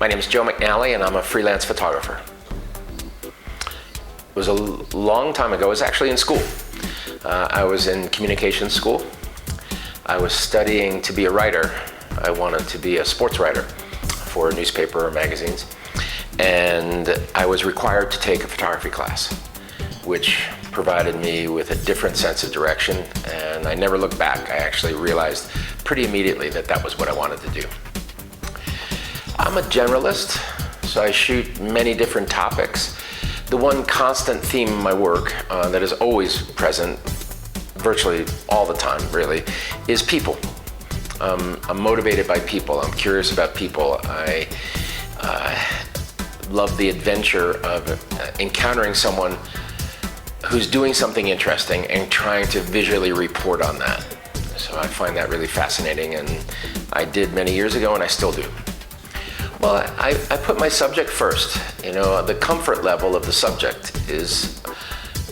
My name is Joe McNally and I'm a freelance photographer. It was a long time ago. I was actually in school. I was in communications school. I was studying to be a writer. I wanted to be a sports writer for a newspaper or magazines. And I was required to take a photography class, which provided me with a different sense of direction. And I never looked back. I actually realized pretty immediately that that was what I wanted to do. I'm a generalist, so I shoot many different topics. The one constant theme in my work that is always present, virtually all the time really, is people. I'm motivated by people. I'm curious about people. I love the adventure of encountering someone who's doing something interesting and trying to visually report on that. So I find that really fascinating, and I did many years ago and I still do. Well, I put my subject first. You know, the comfort level of the subject is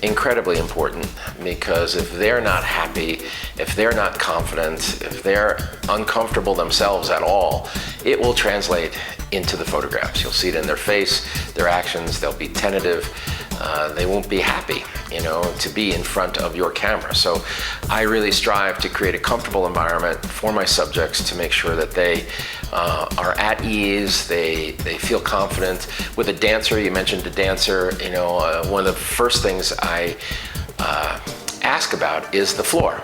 incredibly important, because if they're not happy, if they're not confident, if they're uncomfortable themselves at all, it will translate into the photographs. You'll see it in their face, their actions. They'll be tentative. They won't be happy, you know, to be in front of your camera. So I really strive to create a comfortable environment for my subjects to make sure that they are at ease, they feel confident. With a dancer, you mentioned a dancer, you know, one of the first things I ask about is the floor,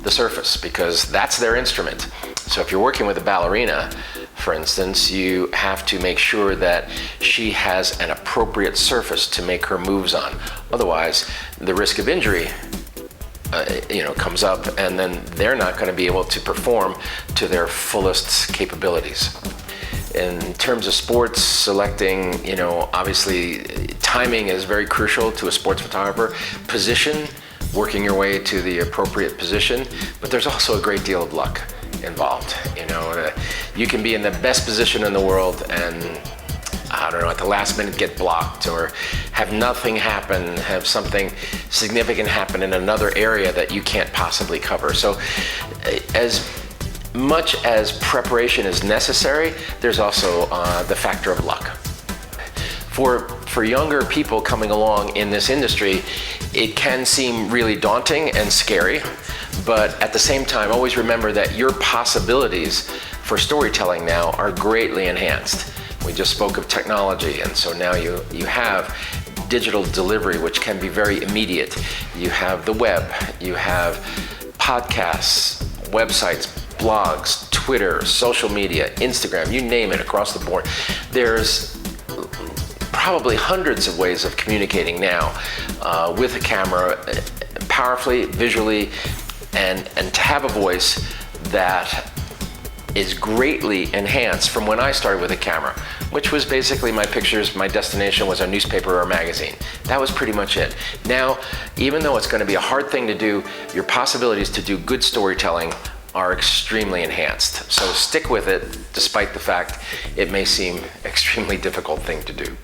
the surface, because that's their instrument. So if you're working with a ballerina, for instance, you have to make sure that she has an appropriate surface to make her moves on. Otherwise, the risk of injury comes up, and then they're not going to be able to perform to their fullest capabilities. In terms of sports, selecting, obviously timing is very crucial to a sports photographer. Position, working your way to the appropriate position, but there's also a great deal of luck involved. You can be in the best position in the world and, I don't know, at the last minute get blocked, or have nothing happen, have something significant happen in another area that you can't possibly cover. So as much as preparation is necessary, there's also the factor of luck. For younger people coming along in this industry, it can seem really daunting and scary, but at the same time, always remember that your possibilities for storytelling now are greatly enhanced. We just spoke of technology, and so now you have digital delivery, which can be very immediate. You have the web, you have podcasts, websites, blogs, Twitter, social media, Instagram, you name it, across the board. There's probably hundreds of ways of communicating now with a camera, powerfully, visually, and to have a voice that is greatly enhanced from when I started with a camera, which was basically my pictures, my destination was a newspaper or a magazine. That was pretty much it. Now, even though it's going to be a hard thing to do, your possibilities to do good storytelling are extremely enhanced. So stick with it, despite the fact it may seem extremely difficult thing to do.